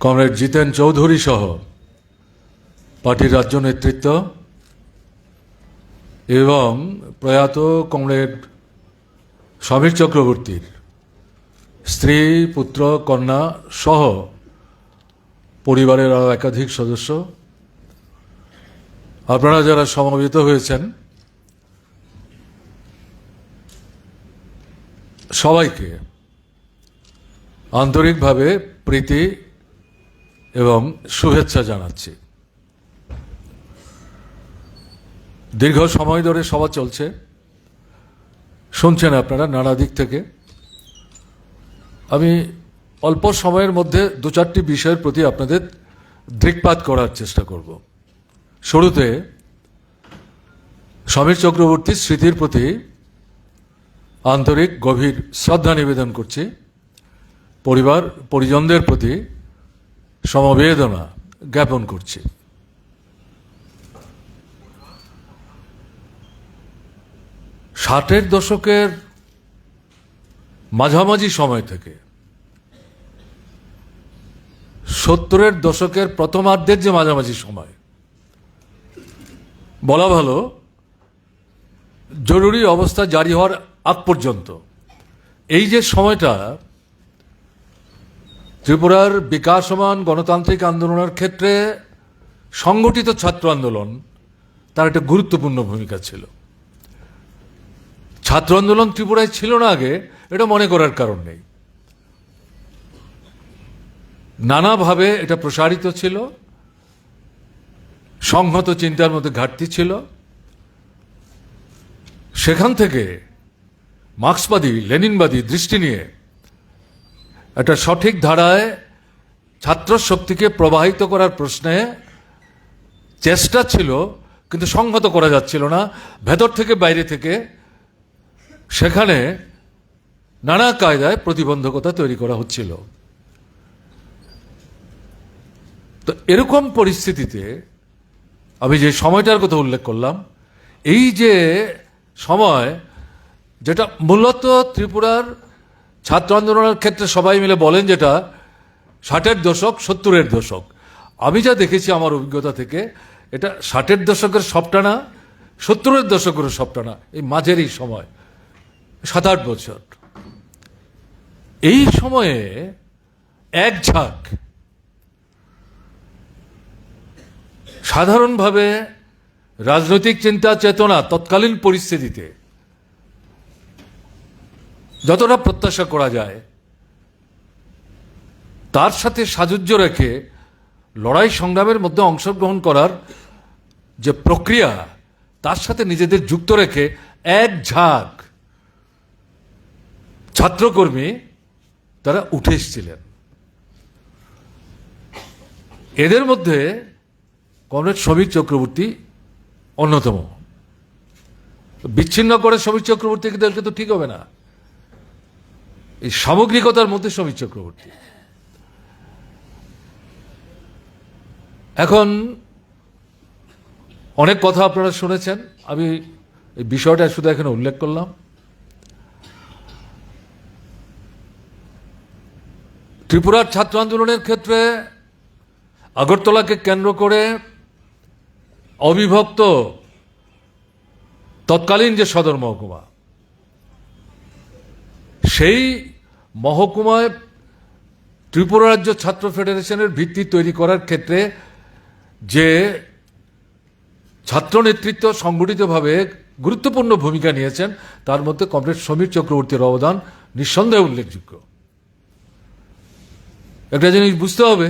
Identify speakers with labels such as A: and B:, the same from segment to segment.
A: Comrade জিতেন চৌধুরী সহ পার্টির রাজ্য নেতৃত্ব এবং প্রয়াত কমরেড সমীর চক্রবর্তীর স্ত্রী, পুত্র, কন্যা সহ পরিবারের আরও একাধিক সদস্য, আপনারা যারা সমবেত হয়েছেন, সবাইকে আন্তরিকভাবে প্রীতি এবং শুভেচ্ছা জানাচ্ছি। দীর্ঘ সময় ধরে সভা চলছে, শুনছেন আপনারা নানা দিক থেকে। আমি অল্প সময়ের মধ্যে দু চারটি বিষয়ের প্রতি আপনাদের দৃকপাত করার চেষ্টা করব। শুরুতে সমীর চক্রবর্তীর স্মৃতির প্রতি আন্তরিক গভীর শ্রদ্ধা নিবেদন করছি, পরিবার পরিজনদের প্রতি সমবেদনা জ্ঞাপন করছি। ষাটের দশকের মাঝামাঝি সময় থেকে 70-এর দশকের প্রথমার্ধের যে মাঝামাঝি সময়, বলা ভালো জরুরি অবস্থা জারি হওয়ার আগ পর্যন্ত, এই যে সময়টা ত্রিপুরার বিকাশমান গণতান্ত্রিক আন্দোলনের ক্ষেত্রে সংগঠিত ছাত্র আন্দোলন তার একটা গুরুত্বপূর্ণ ভূমিকা ছিল। ছাত্র আন্দোলন ত্রিপুরায় ছিল না আগে, এটা মনে করার কারণ নেই। নানাভাবে এটা প্রসারিত ছিল, সংহত চিন্তার মধ্যে ঘাটতি ছিল। সেখান থেকে মার্ক্সবাদী লেনিনবাদী দৃষ্টি নিয়ে একটা সঠিক ধারায় ছাত্র শক্তিকে প্রবাহিত করার প্রশ্নে চেষ্টা ছিল, কিন্তু সংহত করা যাচ্ছিল না ভেতর থেকে বাইরে থেকে। সেখানে নানা কায়দায় প্রতিবন্ধকতা তৈরি করা হচ্ছিল। তো এরকম পরিস্থিতিতে আমি যে সময়টার কথা উল্লেখ করলাম, এই যে সময় যেটা মূলত ত্রিপুরার ছাত্র আন্দোলনের ক্ষেত্রে সবাই মিলে বলেন যেটা 60-এর দশক 70-এর দশক, আমি যা দেখেছি আমার অভিজ্ঞতা থেকে, এটা 60-এর দশকের সবটা না, 70-এর দশকের সবটা না, এই মাঝের এই সময় 7-8 বছর। এই সময়ে এক ঝাঁক সাধারণভাবে রাজনৈতিক চিন্তা চেতনা তৎকালীন পরিস্থিতিতে যতটা প্রত্যাশা করা যায় তার সাথে সাযুজ্য রেখে লড়াই সংগ্রামের মধ্যে অংশগ্রহণ করার যে প্রক্রিয়া, তার সাথে নিজেদের যুক্ত রেখে এক ঝাঁক ছাত্রকর্মী তারা উঠে এসেছিলেন। এদের মধ্যে কমরেড সমীর চক্রবর্তী অন্যতম। বিচ্ছিন্ন করে সমীর চক্রবর্তীকে দেখলে তো ঠিক হবে না, এই সামগ্রিকতার মধ্যে সমীর চক্রবর্তী। এখন অনেক কথা আপনারা শুনেছেন, আমি এই বিষয়টা শুধু এখানে উল্লেখ করলাম। ত্রিপুরার ছাত্র আন্দোলনের ক্ষেত্রে আগরতলাকে কেন্দ্র করে অবিভক্ত তৎকালীন যে সদর মহকুমা, সেই মহকুমায় ত্রিপুরা রাজ্য ছাত্র ফেডারেশনের ভিত্তি তৈরি করার ক্ষেত্রে যে ছাত্র নেতৃত্ব সংগঠিতভাবে গুরুত্বপূর্ণ ভূমিকা নিয়েছেন, তার মধ্যে কমরেড সমীর চক্রবর্তীর অবদান নিঃসন্দেহে উল্লেখযোগ্য। একটা জিনিস বুঝতে হবে,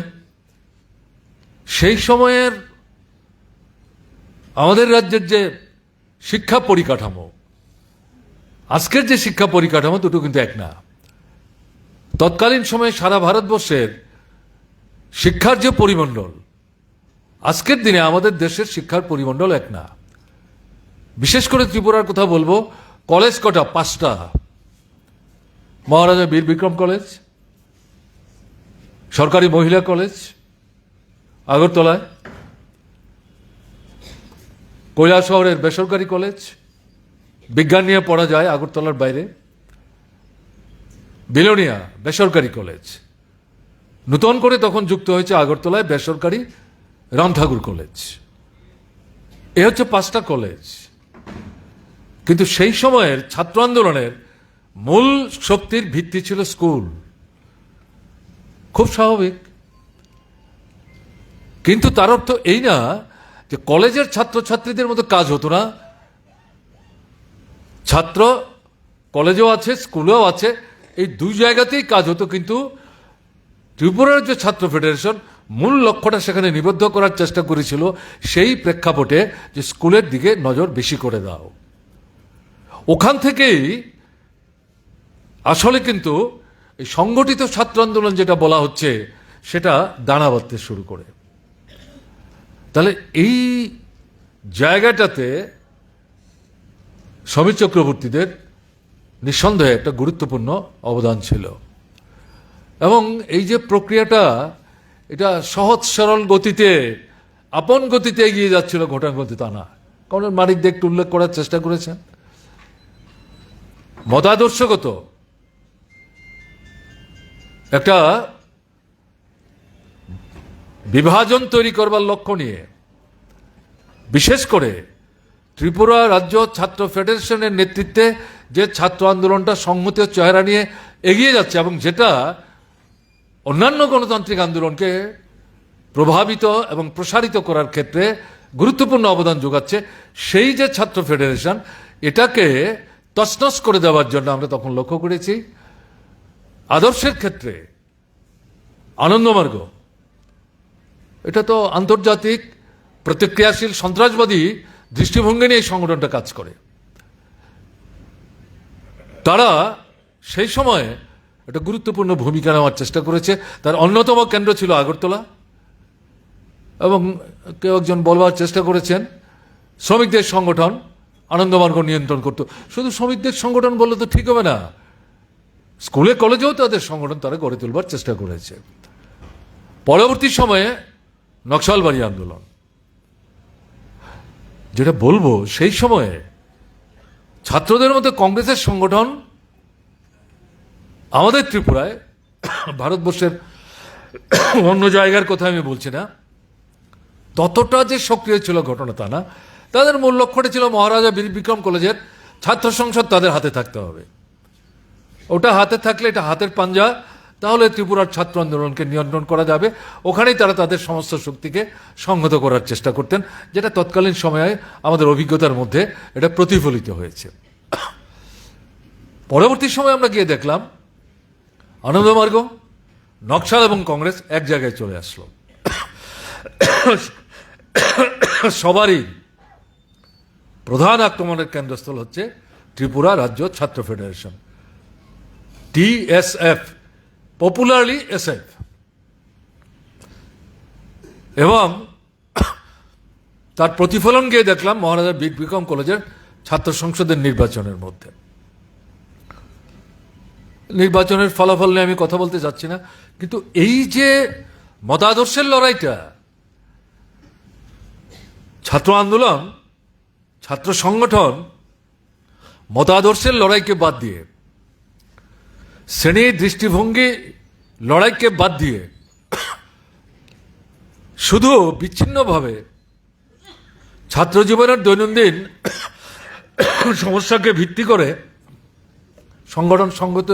A: সেই সময়ের আমাদের রাজ্যের যে শিক্ষা পরিকাঠামো, আজকের যে শিক্ষা পরিকাঠামো, দুটো কিন্তু এক না। তৎকালীন সময়ে সারা ভারতবর্ষের শিক্ষার যে পরিমণ্ডল, আজকের দিনে আমাদের দেশের শিক্ষার পরিমণ্ডল এক না। বিশেষ করে ত্রিপুরার কথা বলবো, কলেজ কটা? 5টা। মহারাজা বীর বিক্রম কলেজ, সরকারি মহিলা কলেজ আগরতলায়, কৈলাসহরের বেসরকারি কলেজ, বিজ্ঞান নিয়ে পড়া যায় আগরতলার বাইরে, বিলোনিয়া বেসরকারি কলেজ, নতুন করে তখন যুক্ত হয়েছে আগরতলায় বেসরকারি রাম ঠাকুর কলেজ। এ হচ্ছে 5টা কলেজ। কিন্তু সেই সময়ের ছাত্র আন্দোলনের মূল শক্তির ভিত্তি ছিল স্কুল। খুব স্বাভাবিক। কিন্তু তার অর্থ এই না যে কলেজের ছাত্রছাত্রীদের মতো কাজ হতো না। ছাত্র কলেজেও আছে, স্কুলেও আছে, এই দুই জায়গাতেই কাজ হতো। কিন্তু ত্রিপুরার যে ছাত্র ফেডারেশন মূল লক্ষ্যটা সেখানে নিবদ্ধ করার চেষ্টা করেছিল সেই প্রেক্ষাপটে যে স্কুলের দিকে নজর বেশি করে দাও। ওখান থেকেই আসলে কিন্তু এই সংগঠিত ছাত্র আন্দোলন যেটা বলা হচ্ছে সেটা দানা বাঁধতে শুরু করে। তাহলে এই জায়গাটাতে সমীর চক্রবর্তীদের নিঃসন্দেহে একটা গুরুত্বপূর্ণ অবদান ছিল। এবং এই যে প্রক্রিয়াটা, এটা সহজ সরল গতিতে, আপন গতিতে এগিয়ে যাচ্ছিল ঘটাঘটি তা না। কারণ মানিক দে একটু উল্লেখ করার চেষ্টা করেছেন, মতাদর্শগত একটা বিভাজন তৈরি করবার লক্ষ্য নিয়ে বিশেষ করে ত্রিপুরা রাজ্য ছাত্র ফেডারেশনের নেতৃত্বে যে ছাত্র আন্দোলনটা সংহতি চেহারা নিয়ে এগিয়ে যাচ্ছে এবং যেটা অন্যান্য গণতান্ত্রিক আন্দোলনকে প্রভাবিত এবং প্রসারিত করার ক্ষেত্রে গুরুত্বপূর্ণ অবদান যোগাচ্ছে, সেই যে ছাত্র ফেডারেশন, এটাকে তছনছ করে দেওয়ার জন্য আমরা তখন লক্ষ্য করেছি আদর্শের ক্ষেত্রে আনন্দমার্গ, এটা তো আন্তর্জাতিক প্রতিক্রিয়াশীল সন্ত্রাসবাদী দৃষ্টিভঙ্গি নিয়ে এই সংগঠনটা কাজ করে। তারা সেই সময়ে একটা গুরুত্বপূর্ণ ভূমিকা নেওয়ার চেষ্টা করেছে। তার অন্যতম কেন্দ্র ছিল আগরতলা। এবং কেউ একজন বলবার চেষ্টা করেছেন শ্রমিকদের সংগঠন আনন্দমার্গ নিয়ন্ত্রণ করত। শুধু শ্রমিকদের সংগঠন বললে তো ঠিক হবে না, স্কুলে কলেজেও তাদের সংগঠন তারা গড়ে তুলবার চেষ্টা করেছে। পরবর্তী সময়ে নকশালবাড়ি আন্দোলন, যেটা বলবো সেই সময়ে ছাত্রদের মধ্যে কংগ্রেসের সংগঠন আমাদের ত্রিপুরায়, ভারতবর্ষের অন্য জায়গার কথা আমি বলছি না, ততটা যে সক্রিয় ছিল ঘটনা তা না। তাদের মূল লক্ষ্যটা ছিল মহারাজা বীর বিক্রম কলেজের ছাত্র সংসদ তাদের হাতে থাকতে হবে। ওটা হাতে থাকলে, এটা হাতের পাঞ্জা, তাহলে ত্রিপুরার ছাত্র আন্দোলনকে নিয়ন্ত্রণ করা যাবে। ওখানেই তারা তাদের সমস্ত শক্তিকে সংহত করার চেষ্টা করতেন, যেটা তৎকালীন সময়ে আমাদের অভিজ্ঞতার মধ্যে এটা প্রতিফলিত হয়েছে। পরবর্তী সময় আমরা গিয়ে দেখলাম আনন্দমার্গ, নকশাল এবং কংগ্রেস এক জায়গায় চলে আসলো। সবারই প্রধান আক্রমণের কেন্দ্রস্থল হচ্ছে ত্রিপুরা রাজ্য ছাত্র ফেডারেশন, TSF, পপুলারলি SF। এবং তার প্রতিফলন গিয়ে দেখলাম মহারাজা বীর বিক্রম কলেজের ছাত্র সংসদের নির্বাচনের মধ্যে। নির্বাচনের ফলাফল নিয়ে আমি কথা বলতে যাচ্ছি না, কিন্তু এই যে মতাদর্শের লড়াইটা, ছাত্র আন্দোলন, ছাত্র সংগঠন মতাদর্শের লড়াইকে বাদ দিয়ে, শ্রেণীর দৃষ্টিভঙ্গি লড়াইকে বাদ দিয়ে শুধু বিচ্ছিন্নভাবে ছাত্র জীবনের দৈনন্দিন সমস্যাকে ভিত্তি করে সংগঠন সংগত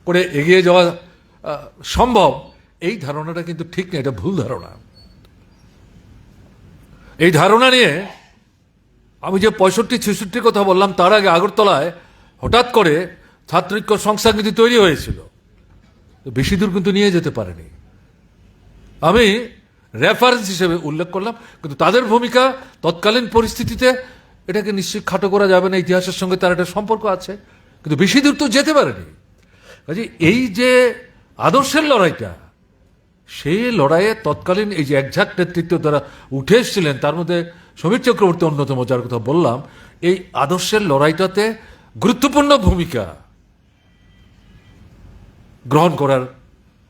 A: করে এগিয়ে যাওয়া সম্ভব, এই ধারণাটা কিন্তু ঠিক না, এটা ভুল ধারণা। এই ধারণা নিয়ে আমি যে 65-66 কথা বললাম, তার আগে আগরতলায় হঠাৎ করে ছাত্রৈক্য সংস্থা কিন্তু তৈরি হয়েছিল, বেশি দূর কিন্তু নিয়ে যেতে পারেনি। আমি রেফারেন্স হিসেবে উল্লেখ করলাম, কিন্তু তাদের ভূমিকা তৎকালীন পরিস্থিতিতে এটাকে নিশ্চয়ই খাটো করা যাবে না, ইতিহাসের সঙ্গে তার একটা সম্পর্ক আছে, কিন্তু বেশি দূর তো যেতে পারেনি। কাজে এই যে আদর্শের লড়াইটা, সেই লড়াইয়ে তৎকালীন এই যে একঝাক নেতৃত্ব দ্বারা উঠে এসেছিলেন, তার মধ্যে সমীর চক্রবর্তী অন্যতম, যার কথা বললাম, এই আদর্শের লড়াইটাতে গুরুত্বপূর্ণ ভূমিকা গ্রহণ করার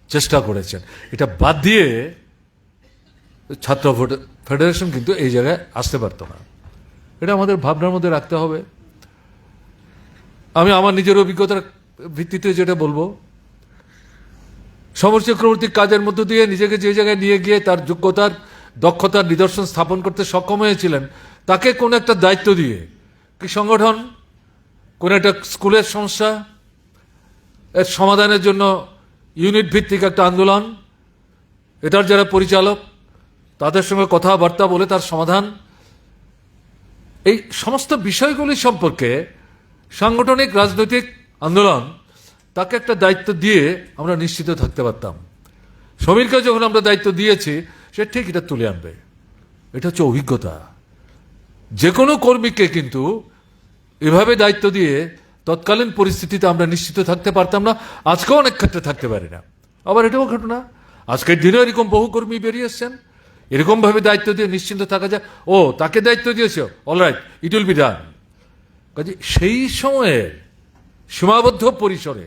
A: চেষ্টা করেছেন। এটা বাদ দিয়ে ছাত্র ফেডারেশন কিন্তু এই জায়গায় আসতে পারত না। এটা আমাদের ভাবনার মধ্যে রাখতে হবে। আমি আমার নিজের অভিজ্ঞতার ভিত্তিতে যেটা বলবো, সমর চক্রবর্তীর কাজের মধ্য দিয়ে নিজেকে যে জায়গায় নিয়ে গিয়ে তার যোগ্যতার দক্ষতার নিদর্শন স্থাপন করতে সক্ষম হয়েছিলেন, তাকে কোন একটা দায়িত্ব দিয়ে, কি সংগঠন, কোন একটা স্কুলের সমস্যা এর সমাধানের জন্য ইউনিট ভিত্তিক একটা আন্দোলন, এটার যারা পরিচালক তাদের সঙ্গে কথাবার্তা বলে তার সমাধান, এই সমস্ত বিষয়গুলি সম্পর্কে সাংগঠনিক রাজনৈতিক আন্দোলন তাকে একটা দায়িত্ব দিয়ে আমরা নিশ্চিত থাকতে পারতাম। সমীরকে যখন আমরা দায়িত্ব দিয়েছি, সে ঠিক এটা তুলে আনবে। এটা হচ্ছে অভিজ্ঞতা। যে কোনো কর্মীকে কিন্তু এভাবে দায়িত্ব দিয়ে তৎকালীন পরিস্থিতিতে আমরা নিশ্চিত থাকতে পারতাম না, আজকেও অনেক ক্ষেত্রে থাকতে পারি না। আবার এটাও ঘটনা, আজকের দিনে এরকম বহু কর্মী বেরিয়ে এসছেন, এরকম ভাবে দায়িত্ব দিয়ে নিশ্চিন্ত থাকা যায়, ও তাকে দায়িত্ব দিয়েছ, alright, it will be done. কাজে সেই সময়ে সীমাবদ্ধ পরিসরে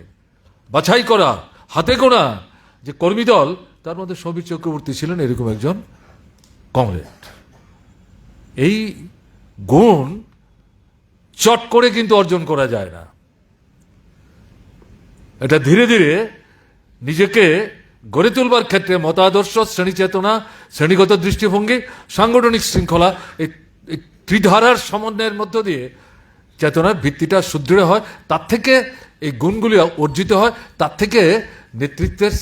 A: বাছাই করা, হাতে গোনা যে কর্মী দল, তার মধ্যে সমীর চক্রবর্তী ছিলেন এরকম একজন কমরেড। এই গুণ চট করে কিন্তু অর্জন করা যায় না, এটা ধীরে ধীরে নিজেকে গড়ে তুলবার ক্ষেত্রে মতাদর্শ, শ্রেণী চেতনা, শ্রেণীগত দৃষ্টিভঙ্গি, সাংগঠনিক শৃঙ্খলা, এই ত্রিধারার সমন্বয়ের মধ্য দিয়ে চেতনার ভিত্তিটা সুদৃঢ় হয়, তার থেকে এই গুণগুলি অর্জিত হয়, তার থেকে নেতৃত্বের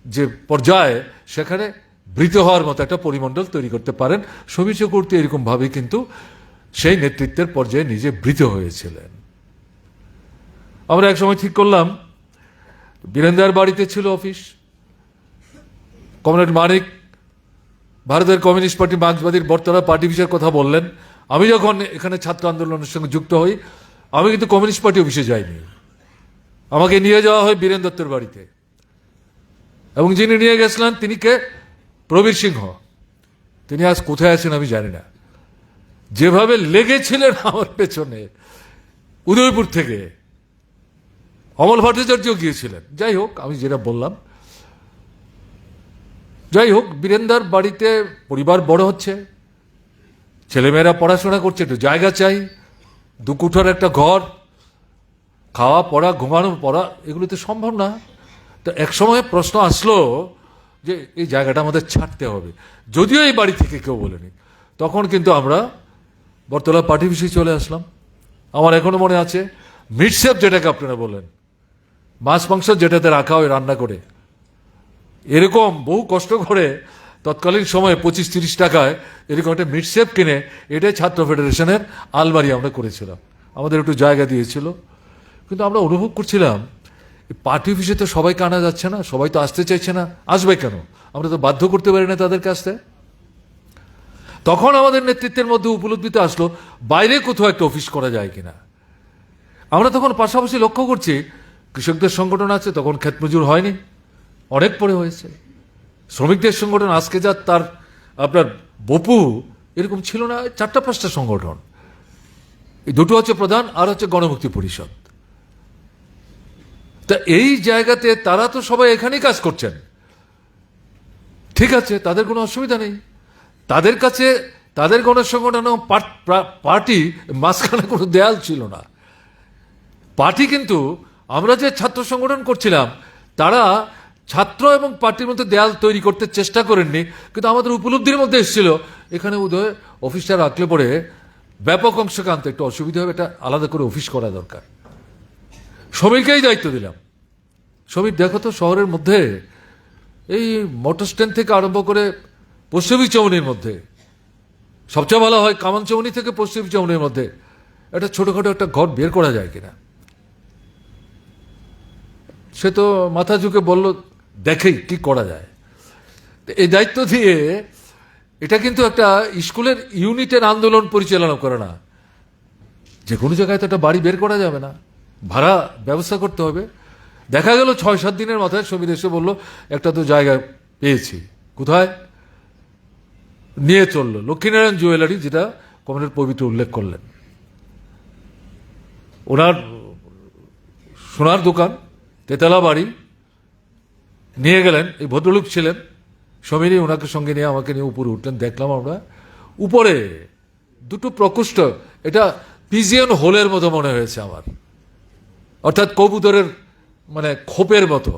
A: যে পর্যায়ে সেখানে বৃত হওয়ার মতো একটা পরিমণ্ডল তৈরি করতে পারেন। সমীর চক্রবর্তী এরকমভাবে কিন্তু সেই নেতৃত্বের পর্যায়ে নিজে বৃত হয়েছিলেন। আমরা এক সময় ঠিক করলাম, বীরেন্দার বাড়িতে ছিল অফিস, কমরেড মানিক ভারতের কমিউনিস্ট পার্টি মার্ক্সবাদীর বর্তমান পার্টি অফিসের কথা বললেন। আমি যখন এখানে ছাত্র আন্দোলনের সঙ্গে যুক্ত হই, আমি কিন্তু কমিউনিস্ট পার্টি অফিসে যাইনি, আমাকে নিয়ে যাওয়া হয় বীরেন দত্তের বাড়িতে, এবং যিনি নিয়ে গেছিলেন তিনি কে, প্রবীর সিংহ। তিনি আজ কোথায় আছেন আমি জানি না। যেভাবে লেগেছিলেন আমার পেছনে, উদয়পুর থেকে অমল ভট্টাচার্য গিয়েছিলেন। যাই হোক, আমি যেটা বললাম, যাই হোক, বীরেন্দার বাড়িতে পরিবার বড় হচ্ছে, ছেলেমেয়েরা পড়াশোনা করছে, একটু জায়গা চাই, দু কুঠার একটা ঘর, খাওয়া পড়া, ঘুমানো পড়া, এগুলো তো সম্ভব না। তো এক সময় প্রশ্ন আসলো যে এই জায়গাটা আমাদের ছাড়তে হবে, যদিও এই বাড়ি থেকে কেউ বলেনি। তখন কিন্তু আমরা বর্তলা পার্টি অফিসে চলে আসলাম। আমার এখনো মনে আছে, মিটশেপ যেটাকে আপনারা বলেন, মাছ মাংস যেটাতে রাখা হয় রান্না করে, এরকম বহু কষ্ট করে তৎকালীন সময়ে 25-30 টাকায় এরকম একটা মিটশেপ কিনে, এটাই ছাত্র ফেডারেশনের আলমারি আমরা করেছিলাম। আমাদের একটু জায়গা দিয়েছিল, কিন্তু আমরা অনুভব করছিলাম পার্টি অফিসে তো সবাইকে আনা যাচ্ছে না, সবাই তো আসতে চাইছে না, আসবে কেন, আমরা তো বাধ্য করতে পারি না তাদেরকে আসতে। তখন আমাদের নেতৃত্বের মধ্যে উপলব্ধিতে আসলো বাইরে কোথাও একটা অফিস করা যায় কিনা। আমরা তখন পাশাপাশি লক্ষ্য করছি, কৃষকদের সংগঠন আছে, তখন ক্ষেত মজুর হয়নি, অনেক পরে হয়েছে। শ্রমিকদের সংগঠন আজকে যা তার আপনার বপু, এরকম ছিল না, 4-5টা সংগঠন, এই দুটো হচ্ছে প্রধান, আর হচ্ছে গণমুক্তি পরিষদ। তা এই জায়গাতে তারা তো সবাই এখানেই কাজ করছেন, ঠিক আছে, তাদের কোনো অসুবিধা নেই। তাদের কাছে তাদের গণসংগঠন পার্টি মাঝখানে কোনো দেয়াল ছিল না। পার্টি কিন্তু আমরা যে ছাত্র সংগঠন করছিলাম, তারা ছাত্র এবং পার্টির মধ্যে দেয়াল তৈরি করতে চেষ্টা করেননি, কিন্তু আমাদের উপলব্ধির মধ্যে এসেছিল এখানে উদয় অফিসটা রাখলে পরে ব্যাপক অংশকে আনতে একটু অসুবিধা হবে, এটা আলাদা করে অফিস করা দরকার। সমীরকেই দায়িত্ব দিলাম, সমীর দেখো তো শহরের মধ্যে এই মোটর স্ট্যান্ড থেকে আরম্ভ করে পশ্চিমী চৌনির মধ্যে, সবচেয়ে ভালো হয় কামান চৌনি থেকে পশ্চিমী চৌনির মধ্যে একটা ছোটখাটো একটা ঘর বের করা যায় কিনা। সে তো মাথা ঝুঁকে বলল দেখেই কি করা যায়। এই দায়িত্ব দিয়ে, এটা কিন্তু একটা স্কুলের ইউনিটের আন্দোলন পরিচালনা করে না, যে কোনো জায়গায় তো একটা বাড়ি বের করা যাবে না, ভাড়া ব্যবস্থা করতে হবে। দেখা গেল 6-7 দিনের মাথায় সমীর এসে বলল একটা তো জায়গা পেয়েছি। কোথায়? নিয়ে চললো লক্ষ্মীনারায়ণ জুয়েলারি, যেটা কমরেড পবিত্র উল্লেখ করলেন, ওনার সোনার দোকান, তেতলা বাড়ি নিয়ে গেলেন। এই ভদ্রলোক ছিলেন সমীরই, ওনাকে সঙ্গে নিয়ে আমাকে নিয়ে উপরে উঠলেন। দেখলাম আমরা উপরে দুটো প্রকোষ্ঠ, এটা পিজিয়ন হোলের মতো মনে হয়েছে আমার, অর্থাৎ কবুতরের মানে খোপের মতো।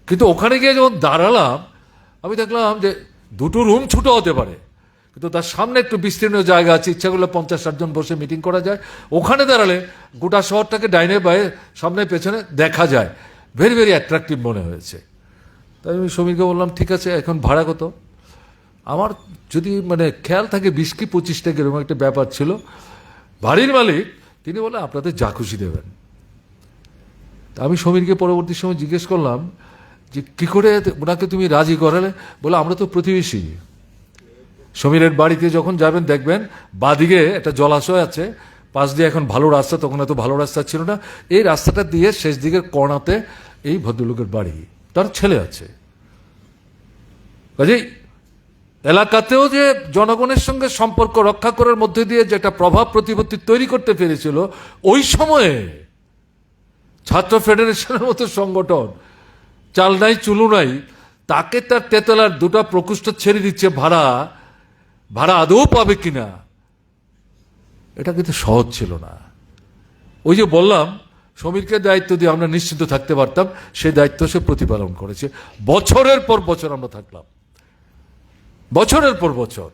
A: কিন্তু ওখানে গিয়ে যখন দাঁড়ালাম আমি দেখলাম যে দুটো রুম ছোট হতে পারে, কিন্তু তার সামনে একটু বিস্তীর্ণ জায়গা আছে, ইচ্ছা করলে 50-60 জন বসে মিটিং করা যায়। ওখানে দাঁড়ালে গোটা শহরটাকে ডাইনে বায়ে সামনে পেছনে দেখা যায়, ভেরি ভেরি অ্যাট্রাকটিভ মনে হয়েছে। তাই আমি সমীরকে বললাম ঠিক আছে, এখন ভাড়া কত? আমার যদি মানে খেয়াল থাকে 20 কি 25 টাকা এরকম একটা ব্যাপার ছিল। বাড়ির মালিক তিনি বলে আপনাদের যা খুশি দেবেন। তা আমি সমীরকে পরবর্তী সময় জিজ্ঞেস করলাম যে কী করে ওনাকে তুমি রাজি করালে? বলে আমরা তো প্রতিবেশী। সমীরের বাড়িতে যখন যাবেন দেখবেন বাদিকে একটা জলাশয় আছে, পাশ দিয়ে এখন ভালো রাস্তা, তখন এত ভালো রাস্তা ছিল না, এই রাস্তাটা দিয়ে শেষ দিকের কর্নাতে এই ভদ্রলোকের বাড়ি, তার ছেলে আছে। কাজেই এলাকাতেও যে জনগণের সঙ্গে সম্পর্ক রক্ষা করার মধ্যে দিয়ে যে একটা প্রভাব প্রতিপত্তি তৈরি করতে পেরেছিল, ওই সময়ে ছাত্র ফেডারেশনের মতো সংগঠন, চাল নাই চুলু নাই, তাকে তার তেতলার 2টা প্রকোষ্ঠ ছেড়ে দিচ্ছে ভাড়া আদৌ পাবে কিনা, এটা কিন্তু সহজ ছিল না। ওই যে বললাম সমীরকে দায়িত্ব দিয়ে আমরা নিশ্চিন্ত থাকতে পারতাম, সেই দায়িত্ব সে প্রতিপালন করেছে। বছরের পর বছর আমরা থাকলাম, বছরের পর বছর,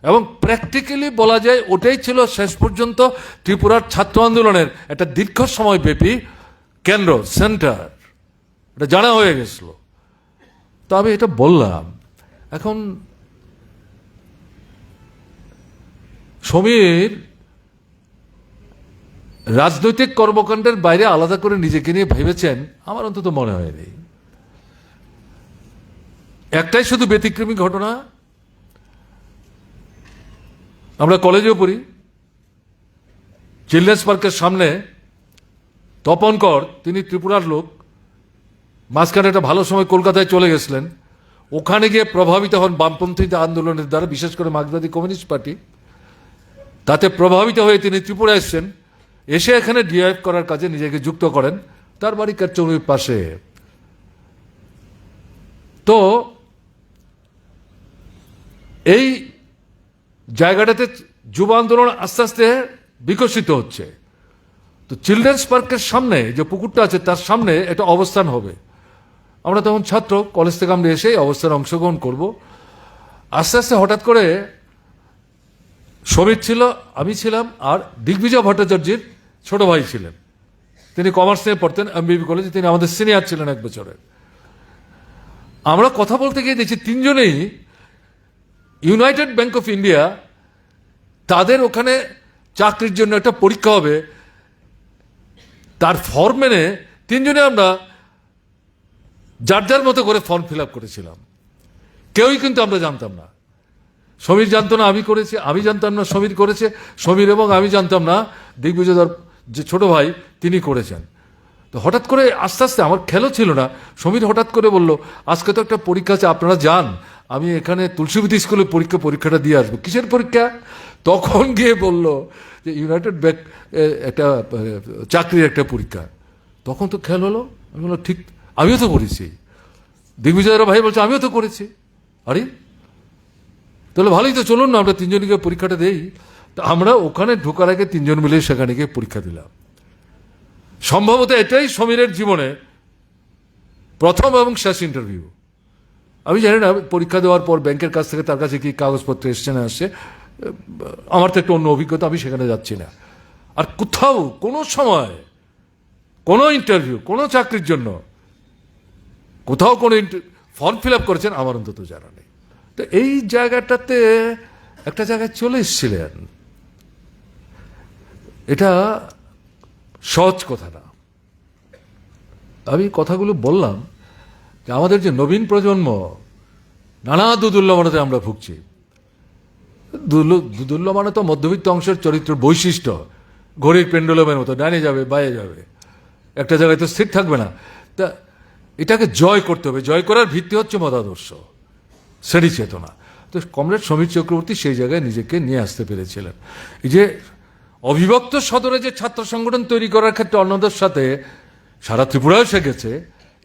A: এবং প্র্যাকটিক্যালি বলা যায় ওটাই ছিল শেষ পর্যন্ত ত্রিপুরার ছাত্র আন্দোলনের একটা দীর্ঘ সময় ব্যাপী কেন্দ্র, সেন্টার, এটা জানা হয়ে গেছিল। তো আমি এটা বললাম। এখন সমীর রাজনৈতিক কর্মকাণ্ডের বাইরে আলাদা করে নিজেকে নিয়ে ভেবেছেন আমার অন্তত মনে হয়নি। একটাই শুধু ব্যতিক্রমী ঘটনা, আমরা কলেজেও পড়ি, চিলড্রেন্স পার্কের সামনে তপন কর, তিনি ত্রিপুরার লোক, মাঝখানে একটা ভালো সময় কলকাতায় চলে গেছিলেন, ওখানে গিয়ে প্রভাবিত হন বামপন্থী আন্দোলনের দ্বারা, বিশেষ করে মার্ক্সবাদী কমিউনিস্ট পার্টি, তাতে প্রভাবিত হয়ে তিনি ত্রিপুরা এসছেন, এসে এখানে ডিআইএফ করার কাজে নিজেকে যুক্ত করেন, তার বাড়ি কাটচৌরির পাশে। তো এই জায়গাটাতে যুব আন্দোলন আস্তে আস্তে বিকশিত হচ্ছে। তো চিলড্রেন্স পার্কের সামনে যে পুকুরটা আছে তার সামনে একটা অবস্থান হবে। আমরা তখন ছাত্র, কলেজ থেকে আমরা এসে অবস্থানে অংশগ্রহণ করব। আস্তে আস্তে হঠাৎ করে সমীর ছিল, আমি ছিলাম, আর দিগ্বিজয় ভট্টাচার্যের ছোট ভাই ছিলেন, তিনি কমার্স নিয়ে পড়তেন এমবিবি কলেজে, তিনি আমাদের সিনিয়র ছিলেন 1 বছরের। আমরা কথা বলতে গিয়ে দেখছি তিনজনেই ইউনাইটেড ব্যাংক অফ ইন্ডিয়া, তাদের ওখানে চাকরির জন্য একটা পরীক্ষা হবে, তার ফর্ম মেনে তিনজনে আমরা যার যার মতো করে ফর্ম ফিল আপ করেছিলাম। কেউই কিন্তু আমরা জানতাম না, সমীর জানতো না আমি করেছি, আমি জানতাম না সমীর করেছে, সমীর এবং আমি জানতাম না দিগ্বিজয়দার যে ছোট ভাই তিনি করেছেন। তো হঠাৎ করে আস্তে আস্তে আমার খেয়ালও ছিল না, সমীর হঠাৎ করে বলল আজকে তো একটা পরীক্ষা আছে, আপনারা যান, আমি এখানে তুলসীবতী স্কুলে পরীক্ষাটা দিয়ে আসবো। কিসের পরীক্ষা? তখন গিয়ে বলল যে ইউনাইটেড ব্যাংক একটা চাকরির একটা পরীক্ষা। তখন তো খেয়াল হলো, আমি বললাম ঠিক, আমিও তো করেছি। দিগ্বিজয়ের ভাই বলছে আমিও তো করেছি। আরে তাহলে ভালোই তো, চলুন না আমরা তিনজনকে পরীক্ষাটা দেই। তো আমরা ওখানে ঢোকার আগে তিনজন মিলে সেখানে গিয়ে পরীক্ষা দিলাম। সম্ভবত এটাই সমীরের জীবনে প্রথম এবং শেষ ইন্টারভিউ। আমি জানি না পরীক্ষা দেওয়ার পর ব্যাংকের কাছ থেকে তার কাছে কি কাগজপত্র এসছে না আসছে, আমার তো একটা অন্য অভিজ্ঞতা, আমি সেখানে যাচ্ছি না। আর কোথাও কোনো সময় কোনো ইন্টারভিউ, কোনো চাকরির জন্য কোথাও কোনো ফর্ম ফিল আপ করেছেন আমার অন্তত জানা নেই। তো এই জায়গাটাতে একটা জায়গায় চলে এসেছিলেন, এটা সহজ কথা না। আমি কথাগুলো বললাম যে আমাদের যে নবীন প্রজন্ম, নানা দুদুল্যমানতে আমরা ভুগছি। দুদুল্যমান তো মধ্যবিত্ত অংশের চরিত্র বৈশিষ্ট্য, ঘড়ির পেন্ডুলামের মতো ডানে যাবে বাইরে যাবে, একটা জায়গায় তো স্থির থাকবে না। তা এটাকে জয় করতে হবে, জয় করার ভিত্তি হচ্ছে মতাদর্শ, শ্রেণী চেতনা। তো কমরেড সমীর চক্রবর্তী সেই জায়গায় নিজেকে নিয়ে আসতে পেরেছিলেন। এই যে অবিভক্ত সদরে যে ছাত্র সংগঠন তৈরি করার ক্ষেত্রে অন্যদের সাথে সারা ত্রিপুরাও সে গেছে,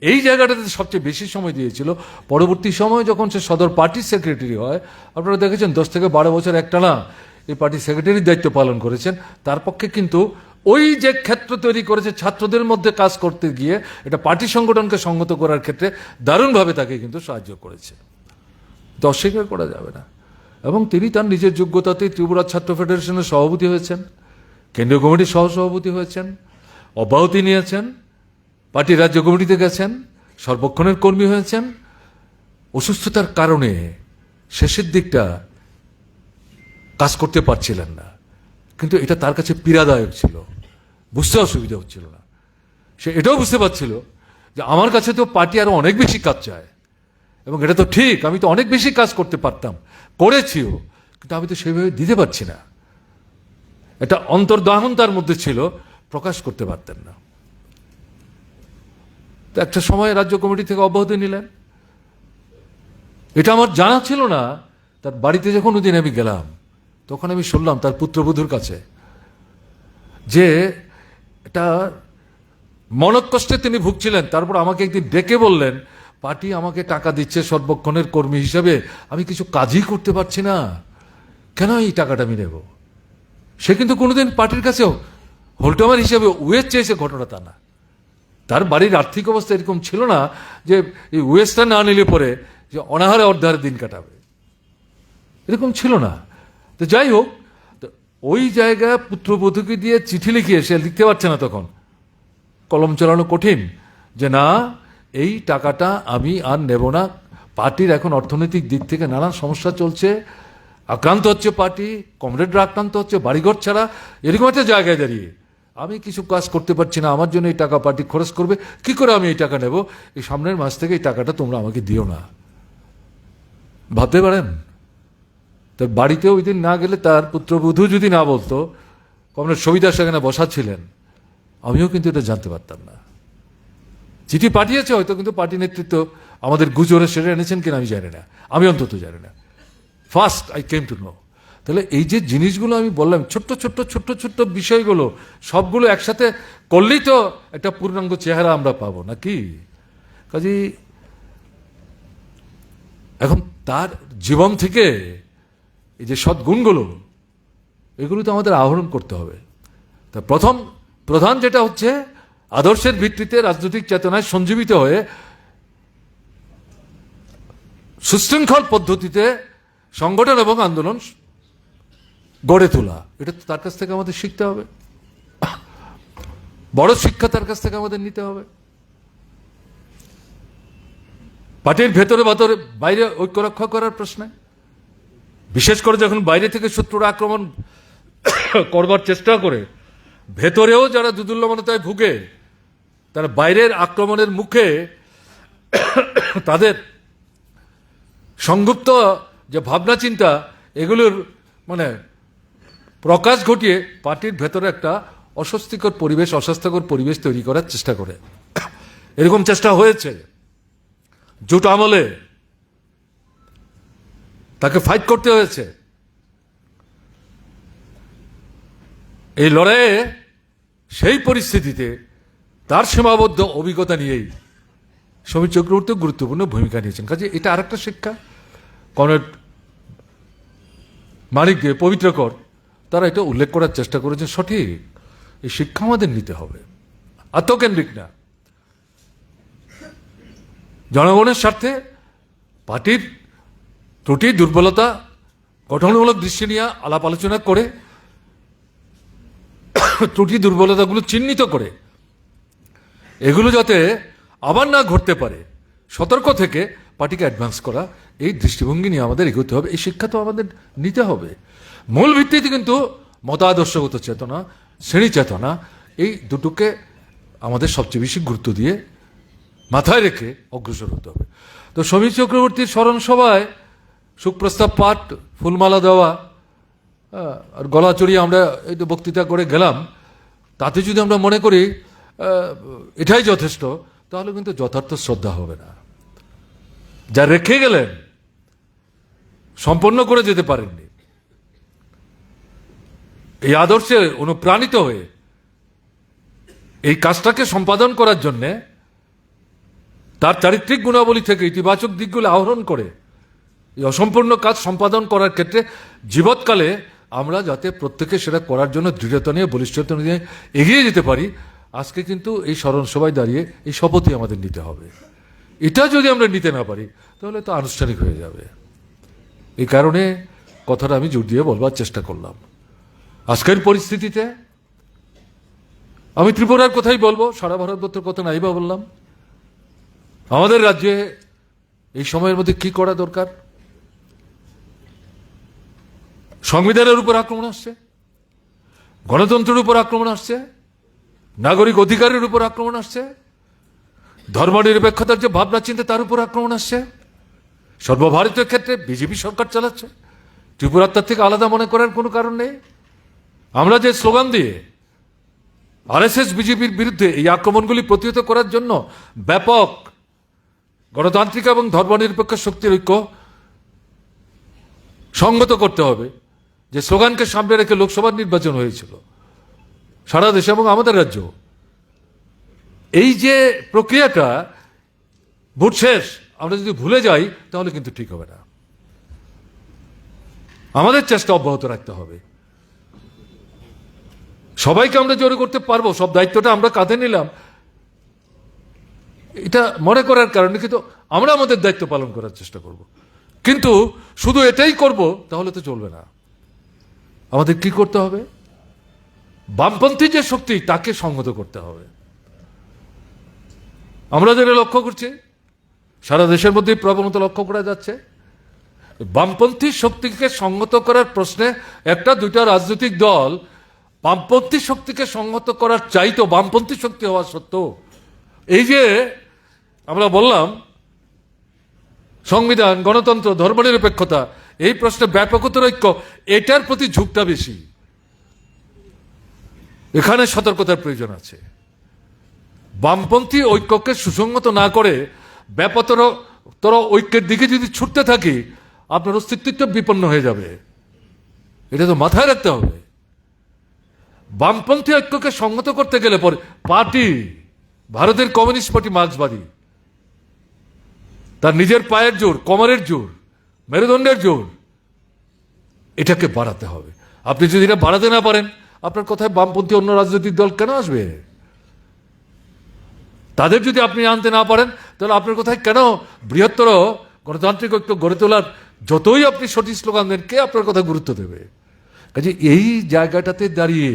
A: এই জায়গাটাতে সবচেয়ে বেশি সময় দিয়েছিল। পরবর্তী সময়ে যখন সে সদর পার্টির সেক্রেটারি হয়, আপনারা দেখেছেন 10 থেকে 12 বছর একটানা এই পার্টির সেক্রেটারির দায়িত্ব পালন করেছেন। তার পক্ষে কিন্তু ওই যে ক্ষেত্র তৈরি করেছে ছাত্রদের মধ্যে কাজ করতে গিয়ে, এটা পার্টি সংগঠনকে সংগত করার ক্ষেত্রে দারুণভাবে তাকে কিন্তু সাহায্য করেছে, তো অস্বীকার করা যাবে না। এবং তিনি তার নিজের যোগ্যতাতেই ত্রিপুরা ছাত্র ফেডারেশনের সভাপতি হয়েছেন, কেন্দ্রীয় কমিটির সহসভাপতি হয়েছেন, অব্যাহতি নিয়েছেন, পার্টির রাজ্য কমিটিতে গেছেন, সর্বক্ষণের কর্মী হয়েছেন। অসুস্থতার কারণে শেষের দিকটা কাজ করতে পারছিলেন না, কিন্তু এটা তার কাছে পীড়াদায়ক ছিল, বুঝতে অসুবিধা হচ্ছিল না। সে এটাও বুঝতে পারছিল যে আমার কাছে তো পার্টি আরো অনেক বেশি কাজ চায়, এবং এটা তো ঠিক, আমি তো অনেক বেশি কাজ করতে পারতাম, করেছিও, কিন্তু আমি তো সেইভাবে দিতে পারছি না। এটা অন্তর্দহন তার মধ্যে ছিল, প্রকাশ করতে পারতেন না। তো একটা সময় রাজ্য কমিটি থেকে অব্যাহতি নিলেন। এটা আমার জানা ছিল না। তার বাড়িতে যখন ওদিন আমি গেলাম, তখন আমি শুনলাম তার পুত্রবধূর কাছে যে এটা মনকষ্টে তিনি ভুগছিলেন। তারপর আমাকে একদিন ডেকে বললেন, পার্টি আমাকে টাকা দিচ্ছে সর্বক্ষণের কর্মী হিসাবে, আমি কিছু কাজই করতে পারছি না, কেন এই টাকাটা আমি নেব? সে কিন্তু কোনোদিন পার্টির কাছেও হোল্ডার হিসেবে ওয়েজ চেয়েছে, ঘটনা তা না। তার বাড়ির আর্থিক অবস্থা এরকম ছিল না যে এই ওয়েজটা না নিলে পরে যে অনাহারে অর্ধারে দিন কাটাবে, এরকম ছিল না। তো যাই হোক, ওই জায়গায় পুত্রবধূকে দিয়ে চিঠি লিখিয়ে, সে লিখতে পারছে না তখন, কলম চালানো কঠিন, যে না, এই টাকাটা আমি আর নেব না, পার্টির এখন অর্থনৈতিক দিক থেকে নানা সমস্যা চলছে, আক্রান্ত হচ্ছে পার্টি, কমরেডরা আক্রান্ত হচ্ছে, বাড়িঘর ছাড়া, এরকম একটা জায়গায় দাঁড়িয়ে আমি কিছু কাজ করতে পারছি না, আমার জন্য এই টাকা পার্টি খরচ করবে, কি করে আমি এই টাকা নেব? এই সামনের মাস থেকে এই টাকাটা তোমরা আমাকে দিও না। ভাবতে পারেন? তার বাড়িতে ওই দিন না গেলে, তার পুত্রবধূ যদি না বলতো, কমরেড সবিতা সেখানে বসা ছিলেন, আমিও কিন্তু এটা জানতে পারতাম না। চিঠি পাঠিয়েছে হয়তো, কিন্তু পার্টি নেতৃত্ব আমাদের গুজরে সেরে এনেছেন কিনা আমি জানি না, আমি অন্তত জানি না। First I came to know. তাহলে এই যে জিনিসগুলো আমি বললাম, ছোট্ট ছোট্ট ছোট্ট ছোট্ট বিষয়গুলো, সবগুলো একসাথে করলেই তো একটা পূর্ণাঙ্গ চেহারা আমরা পাবো নাকি? কাজেই এখন তার জীবন থেকে এই যে সদ্গুণগুলো, এগুলো তো আমাদের আহরণ করতে হবে। তা প্রধান যেটা হচ্ছে, আদর্শের ভিত্তিতে রাজনৈতিক চেতনায় সঞ্জীবিত হয়ে সুশৃঙ্খল পদ্ধতিতে সংগঠন এবং আন্দোলন গড়ে তোলা, এটা তো তার কাছ থেকে আমাদের শিখতে হবে। বড় শিক্ষা তার কাছ থেকে আমাদের নিতে হবে। পার্টির ভেতরে বাইরে ঐক্য রক্ষা করার প্রশ্নে, বিশেষ করে যখন বাইরে থেকে শত্রুরা আক্রমণ করবার চেষ্টা করে, ভেতরেও যারা দুর্দুল্যমানতায় ভুগে, তারা বাইরের আক্রমণের মুখে তাদের সংগুপ্ত যে ভাবনা চিন্তা, এগুলোর মানে প্রকাশ ঘটিয়ে পার্টির ভেতরে একটা অস্বস্তিকর পরিবেশ, অস্বাস্থ্যকর পরিবেশ তৈরি করার চেষ্টা করে। এরকম চেষ্টা হয়েছে জোট আমলে, তাকে ফাইট করতে হয়েছে। এই লড়াইয়ে সেই পরিস্থিতিতে তার সীমাবদ্ধ অভিজ্ঞতা নিয়েই সমীর চক্রবর্তী গুরুত্বপূর্ণ ভূমিকা নিয়েছেন। কাজে এটা আরেকটা শিক্ষা। কমরেড মানিক দে, পবিত্রকর, তারা এটা উল্লেখ করার চেষ্টা করেছেন, সঠিক। এই শিক্ষা আমাদের নিতে হবে, আত্মকেন্দ্রিক না। জনগণের স্বার্থে পার্টির ত্রুটি, দুর্বলতা, গঠনমূলক দৃষ্টি নিয়ে আলাপ আলোচনা করে, ত্রুটি দুর্বলতাগুলো চিহ্নিত করে, এগুলো যাতে আবার না ঘটতে পারে, সতর্ক থেকে পার্টিকে অ্যাডভান্স করা, এই দৃষ্টিভঙ্গি নিয়ে আমাদের এগোতে হবে। এই শিক্ষা তো আমাদের নিতে হবে। মূল ভিত্তিতে কিন্তু মতাদর্শগত চেতনা, শ্রেণী চেতনা, এই দুটোকে আমাদের সবচেয়ে বেশি গুরুত্ব দিয়ে মাথায় রেখে অগ্রসর হতে হবে। তো সমীর চক্রবর্তীর স্মরণ সভায় সুপ্রস্তাব পাঠ, ফুলমালা দেওয়া আর গলা চড়িয়ে আমরা এই তো বক্তৃতা করে গেলাম, তাতে যদি আমরা মনে করি এটাই যথেষ্ট, তাহলে কিন্তু যথার্থ শ্রদ্ধা হবে না। যা রেখে গেলেন সম্পন্ন করে যেতে পারেননি, এই আদর্শে অনুপ্রাণিত হয়ে এই কাজটাকে সম্পাদন করার জন্যে তার চারিত্রিক গুণাবলী থেকে ইতিবাচক দিকগুলো আহরণ করে এই অসম্পূর্ণ কাজ সম্পাদন করার ক্ষেত্রে জীবৎকালে আমরা যাতে প্রত্যেকে সেটা করার জন্য দৃঢ়তা নিয়ে বলিষ্ঠতা নিয়ে এগিয়ে যেতে পারি, আজকে কিন্তু এই স্মরণ সভায় দাঁড়িয়ে এই শপথই আমাদের নিতে হবে। এটা যদি আমরা নিতে না পারি তাহলে তো আনুষ্ঠানিক হয়ে যাবে। এই কারণে কথাটা আমি জোর দিয়ে বলবার চেষ্টা করলাম। আজকের পরিস্থিতিতে আমি ত্রিপুরার কথাই বলবো, সারা ভারতবর্ষের কথা নাই বা বললাম। আমাদের রাজ্যে এই সময়ের মধ্যে কি করা দরকার? সংবিধানের উপর আক্রমণ আসছে, গণতন্ত্রের উপর আক্রমণ আসছে, নাগরিক অধিকারের উপর আক্রমণ আসছে, ধর্মনিরপেক্ষতার যে ভাবনা চিন্তা তার উপর আক্রমণ আসছে। সর্বভারতীয় ক্ষেত্রে বিজেপি সরকার চালাচ্ছে, ত্রিপুরার তার থেকে আলাদা মনে করার কোনো কারণ নেই। আমরা যে স্লোগান দিয়ে আরএসএস বিজেপির বিরুদ্ধে এই আক্রমণগুলি প্রতিহত করার জন্য ব্যাপক গণতান্ত্রিক এবং ধর্মনিরপেক্ষ শক্তির ঐক্য সংগত করতে হবে, যে স্লোগানকে সামনে রেখে লোকসভার নির্বাচন হয়েছিল সারা দেশে এবং আমাদের রাজ্য, এই যে প্রক্রিয়াটা ভোট শেষ আমরা যদি ভুলে যাই তাহলে কিন্তু ঠিক হবে না। আমাদের চেষ্টা অব্যাহত রাখতে হবে। সবাইকে আমরা জোরে করতে পারবো, সব দায়িত্বটা আমরা কাঁধে নিলাম এটা মনে করার কারণে, কিন্তু আমরা আমাদের দায়িত্ব পালন করার চেষ্টা করব। কিন্তু শুধু এটাই করব তাহলে তো চলবে না। আমাদের কি করতে হবে? বামপন্থী যে শক্তি তাকে সংহত করতে হবে। আমরা যেটা লক্ষ্য করছি সারা দেশের মধ্যে প্রবণতা লক্ষ্য করা যাচ্ছে, বামপন্থী শক্তিকে সংহত করার প্রশ্নে একটা দুইটা রাজনৈতিক দল বামপন্থী শক্তিকে সংহত করার চাইতো, বামপন্থী শক্তি হওয়া সত্ত্বেও এই যে আমরা বললাম সংবিধান, গণতন্ত্র, ধর্মনিরপেক্ষতা, এই প্রশ্নে ব্যাপকতর ঐক্য, এটার প্রতি ঝুঁকটা বেশি। এখানে সতর্কতার প্রয়োজন আছে। বামপন্থী ঐক্যকে সুসংগত না করে ব্যাপকতর ঐক্যের দিকে যদি ছুটতে থাকি আপনার অস্তিত্ব বিপন্ন হয়ে যাবে। এটা তো মাথায় রাখতে হবে। বামপন্থী ঐক্যকে সংহত করতে গেলে পরে পার্টি, ভারতের কমিউনিস্ট পার্টি মার্ক্সবাদী, তার নিজের পায়ের জোর, কোমরের জোর, মেরুদণ্ডের জোর, এটাকে বাড়াতে হবে। আপনি যদি এটা বাড়াতে না পারেন আপনার কথায় বামপন্থী অন্য রাজনৈতিক দল কেন আসবে? তাদের যদি আপনি আনতে না পারেন তাহলে আপনার কথায় কেন বৃহত্তর গণতান্ত্রিক ঐক্য গড়ে তোলার যতই আপনি সঠিক স্লোগান দেন, কে আপনার কথা গুরুত্ব দেবে? কাজে এই জায়গাটাতে দাঁড়িয়ে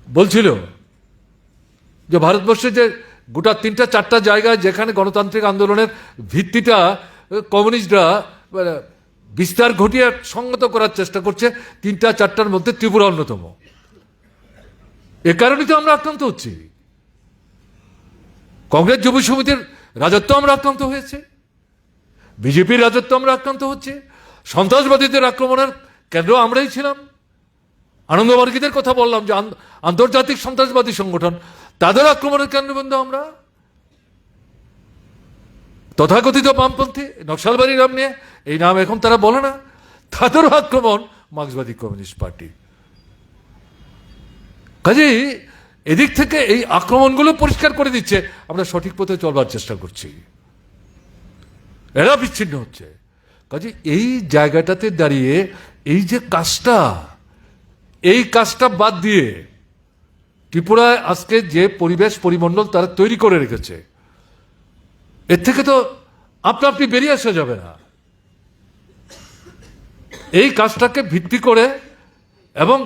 A: বলছিল যে ভারতবর্ষে যে গোটা 3-4টা জায়গায় যেখানে গণতান্ত্রিক আন্দোলনের ভিত্তিটা কমিউনিস্টরা বিস্তার ঘটিয়ে সংগত করার চেষ্টা করছে, 3-4টার মধ্যে ত্রিপুরা অন্যতম। এ কারণেই তো আমরা আক্রান্ত হচ্ছি। কংগ্রেস যুব সমিতির রাজত্ব আমরা আক্রান্ত হয়েছে, বিজেপির রাজত্ব আমরা আক্রান্ত হচ্ছে, সন্ত্রাসবাদীদের আক্রমণের কেন্দ্র আমরাই ছিলাম। আনন্দমার্গীদের কথা বললাম যে আন্তর্জাতিক সন্ত্রাসবাদী সংগঠন, তাদের আক্রমণের কেন্দ্রবিন্দু আমরা। তথাকথিত বামপন্থী নকশালবাড়ি নাম নিয়ে, এই নাম এখন তারা বলে না, তাদেরও আক্রমণ মার্ক্সবাদী কমিউনিস্ট পার্টি। কাজেই এদিক থেকে এই আক্রমণগুলো পরিষ্কার করে দিচ্ছে আমরা সঠিক পথে চলবার চেষ্টা করছি, এরা বিচ্ছিন্ন হচ্ছে। কাজে এই জায়গাটাতে দাঁড়িয়ে এই যে কাজটা, এই কাজটা বাদ দিয়ে ত্রিপুরায় আজকে যে পরিবেশ পরিমণ্ডল তারা তৈরি করে রেখেছে, এর থেকে তো আপনি বেরিয়ে আসা যাবে না। এই কাজটাকে ভিত্তি করে এবং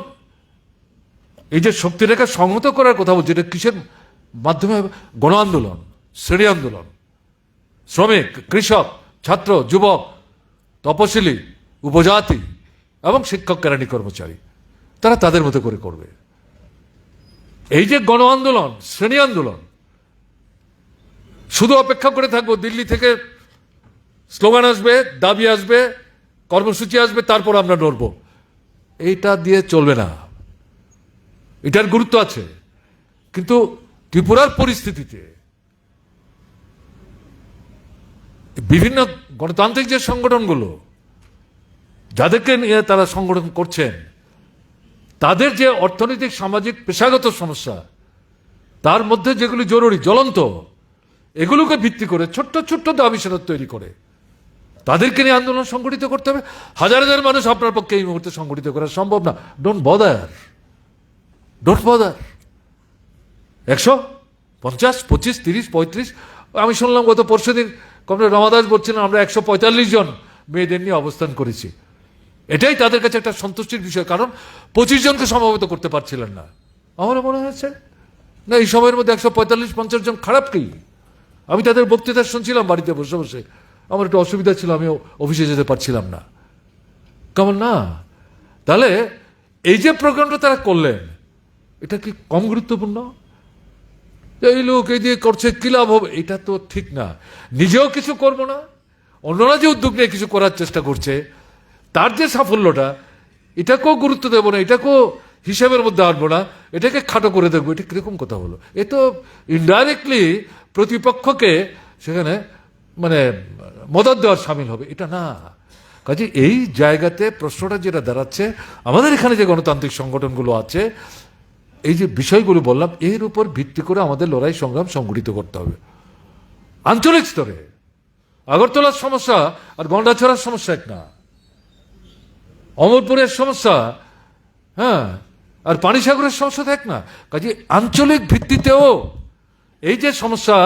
A: এই যে শক্তিরেখা সংহত করার কথা বলছে, এটা কিসের মাধ্যমে? গণ আন্দোলন, শ্রেণী আন্দোলন, শ্রমিক, কৃষক, ছাত্র, যুবক, তপশিলি, উপজাতি এবং শিক্ষক, কেরানি, কর্মচারী, তারা তাদের মতো করে করবে। এই যে গণ আন্দোলন, শ্রেণী আন্দোলন, শুধু অপেক্ষা করে থাকবো দিল্লি থেকে স্লোগান আসবে, দাবি আসবে, কর্মসূচি আসবে, তারপর আমরা লড়বো, এইটা দিয়ে চলবে না। এটার গুরুত্ব আছে, কিন্তু ত্রিপুরার পরিস্থিতিতে বিভিন্ন গণতান্ত্রিক যে সংগঠনগুলো যাদেরকে নিয়ে তারা সংগঠন করছেন, তাদের যে অর্থনৈতিক, সামাজিক, পেশাগত সমস্যা, তার মধ্যে যেগুলি জরুরি, জ্বলন্ত, এগুলোকে ভিত্তি করে ছোট্ট ছোট্ট দাবি সনদ তৈরি করে তাদেরকে নিয়ে আন্দোলন সংগঠিত করতে হবে। হাজার হাজার মানুষ আপনার পক্ষে এই মুহূর্তে সংগঠিত করা সম্ভব না। Don't bother. 150, 25, 30, 35। আমি শুনলাম গত পরশুদিন কমরেড রমাদাস বলছিলেন আমরা 145 জন মেয়েদের নিয়ে অবস্থান করেছি। এটাই তাদের কাছে একটা সন্তুষ্টির বিষয়, কারণ 25 জনকে সমবেত করতে পারছিলেন না। আমার মনে হয়েছে না, এই সময়ের মধ্যে 145-50 জন খারাপ কি? আমি তাদের বক্তৃতা শুনছিলাম বাড়িতে বসে বসে, আমার একটু অসুবিধা ছিল, আমি অফিসে যেতে পারছিলাম না। কেমন না? তাহলে এই যে প্রোগ্রামটা তারা করলেন, এটা কি কম গুরুত্বপূর্ণ? এই লোক এই দিয়ে করছে, কি লাভ হবে? এটা তো ঠিক না। নিজেও কিছু করবো না, অন্যরা যে উদ্যোগ নিয়ে কিছু করার চেষ্টা করছে তার যে সাফল্যটা, এটাকেও গুরুত্ব দেবো না, এটাকেও হিসাবের মধ্যে আনবো না, এটাকে খাটো করে দেখবো, এটা কিরকম কথা হলো? এ তো ইনডাইরেক্টলি প্রতিপক্ষকে সেখানে মানে মদত দেওয়ার সামিল হবে, এটা না। কাজে এই জায়গাতে প্রশ্নটা যেটা দাঁড়াচ্ছে, আমাদের এখানে যে গণতান্ত্রিক সংগঠনগুলো আছে, এই যে বিষয়গুলো বললাম, এর উপর ভিত্তি করে আমাদের লড়াই সংগ্রাম সংগঠিত করতে হবে আঞ্চলিক স্তরে। আগরতলার সমস্যা আর গন্ডাছড়ার সমস্যা এক না, অমরপুরের সমস্যা হ্যাঁ আর পানিসাগরের সমস্যা এক না। কাজে আঞ্চলিক ভিত্তিতেও এই যে সমস্যা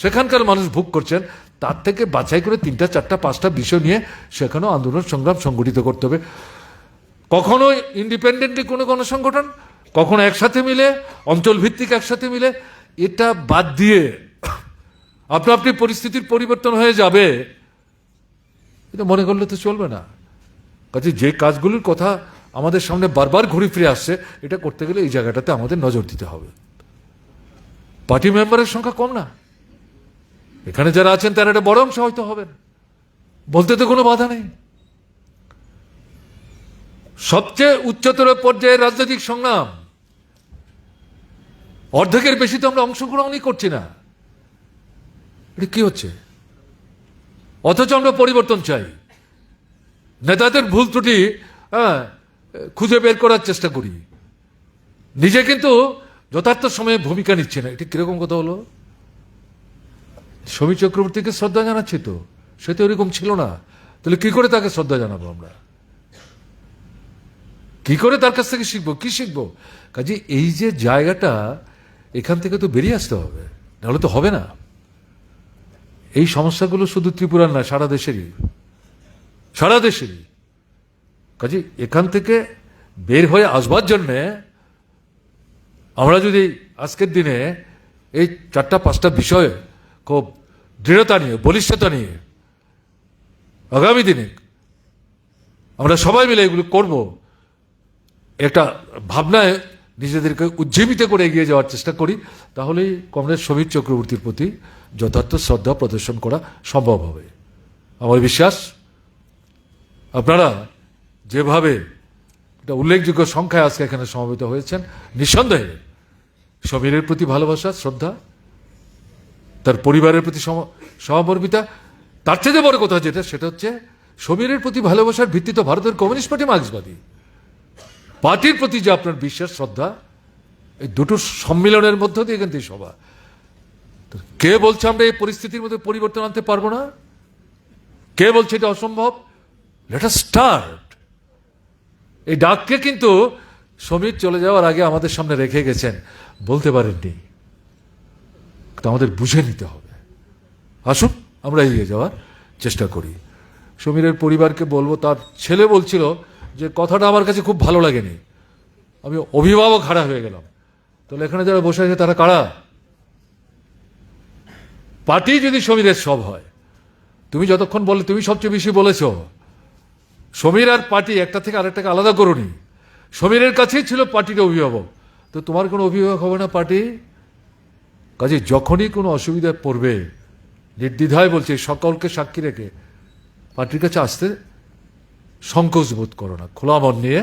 A: সেখানকার মানুষ ভোগ করছেন, তার থেকে বাছাই করে 3টা 4টা 5টা বিষয় নিয়ে সেখানেও আন্দোলন সংগ্রাম সংগঠিত করতে হবে। কখনো ইন্ডিপেন্ডেন্টলি কোনো গণসংগঠন, কখনো একসাথে মিলে, অঞ্চল ভিত্তিক একসাথে মিলে, এটা বাদ দিয়ে আপনা আপনি পরিস্থিতির পরিবর্তন হয়ে যাবে এটা মনে করলে তো চলবে না। কাজে যে কাজগুলোর কথা আমাদের সামনে বারবার ঘুরে ফিরে আসছে, এটা করতে গেলে এই জায়গাটাতে আমাদের নজর দিতে হবে। পার্টি মেম্বারের সংখ্যা কম না, এখানে যারা আছেন তারা একটা বড় অংশ হয়তো হবেন, বলতে তো কোনো বাধা নেই। সবচেয়ে উচ্চতর পর্যায়ের রাজনৈতিক সংগ্রাম, অর্ধেকের বেশি তো আমরা অংশগ্রহণই করছি না। এটা কি হচ্ছে? অথচ আমরা পরিবর্তন চাই, নেতাদের ভুল ত্রুটি খুঁজে বের করার চেষ্টা করি, নিজে কিন্তু যথার্থ সময়ে ভূমিকা নিচ্ছে না। এটা কিরকম কথা হলো? সমীর চক্রবর্তীকে শ্রদ্ধা জানাচ্ছি তো, সে তো এরকম ছিল না। তাহলে কি করে তাকে শ্রদ্ধা জানাবো আমরা? কি করে তার কাছ থেকে শিখবো? কি শিখবো? কাজে এই যে জায়গাটা, এখান থেকে তো বেরিয়ে আসতে হবে, নাহলে তো হবে না। এই সমস্যাগুলো শুধু ত্রিপুরার না, সারা দেশেরই, সারা দেশেরই। কাজে এখান থেকে বের হয়ে আসবার জন্যে আমরা যদি আজকের দিনে এই 4টা 5টা বিষয় খুব দৃঢ়তা নিয়ে, বলিষ্ঠতা নিয়ে আগামী দিনে আমরা সবাই মিলে এগুলো করব, একটা ভাবনায় নিজেদেরকে উজ্জীবিত করে এগিয়ে যাওয়ার চেষ্টা করি, তাহলেই কমরেড সমীর চক্রবর্তীর প্রতি যথার্থ শ্রদ্ধা প্রদর্শন করা সম্ভব হবে। আমার বিশ্বাস আপনারা যেভাবে একটা উল্লেখযোগ্য সংখ্যায় আজকে এখানে সমবেত হয়েছেন, নিঃসন্দেহে সমীরের প্রতি ভালোবাসা, শ্রদ্ধা, তার পরিবারের প্রতি সহমর্মিতা, তার চেয়ে বড় কথা যেটা, সেটা হচ্ছে সমীরের প্রতি ভালোবাসার ভিত্তি তো ভারতের কমিউনিস্ট পার্টি মার্ক্সবাদী পার্টির প্রতি যে আপনার বিশ্বাস, শ্রদ্ধা, এই দুটো সম্মিলনের মধ্য দিয়ে কিন্তু এই সভা। কে বলছে আমরা এই পরিস্থিতির মধ্যে পরিবর্তন আনতে পারবো না? কে বলছে এটা অসম্ভব? Let us start. এই ডাককে কিন্তু সমীর চলে যাওয়ার আগে আমাদের সামনে রেখে গেছেন, বলতে পারেননি, তো আমাদের বুঝে নিতে হবে। আসুন আমরা এগিয়ে যাওয়ার চেষ্টা করি। সমীরের পরিবারকে বলবো, তার ছেলে বলছিল যে কথাটা আমার কাছে খুব ভালো লাগেনি, আমি অভিভাবক হারা হয়ে গেলাম। তাহলে এখানে যারা বসে আছে তারা কারা? পার্টি যদি সমীরের সব হয়, তুমি যতক্ষণ বলে তুমি সবচেয়ে বেশি বলেছ, সমীর আর পার্টি একটা থেকে আরেকটাকে আলাদা করোনি। সমীরের কাছেই ছিল পার্টির অভিভাবক, তো তোমার কোনো অভিভাবক হবে না পার্টি? কাজে যখনই কোনো অসুবিধায় পড়বে, নির্দ্বিধায় বলছে সকলকে সাক্ষী রেখে পার্টির কাছে আসতে সংকোচ বোধ করো না, খোলা মন নিয়ে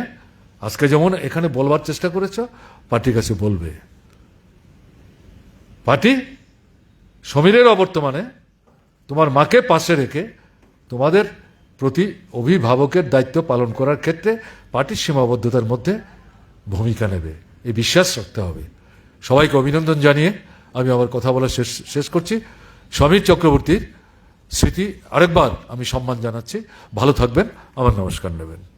A: আজকে যেমন এখানে বলবার চেষ্টা করেছ, পার্টির কাছে বলবে। পার্টি সমীরের অবর্তমানে তোমার মাকে পাশে রেখে তোমাদের প্রতি অভিভাবকের দায়িত্ব পালন করার ক্ষেত্রে পার্টির সীমাবদ্ধতার মধ্যে ভূমিকা নেবে, এই বিশ্বাস রাখতে হবে। সবাইকে অভিনন্দন জানিয়ে আমি আমার কথা বলা শেষ করছি। সমীর চক্রবর্তীর স্মৃতি আরেকবার আমি সম্মান জানাচ্ছি। ভালো থাকবেন, আমার নমস্কার নেবেন।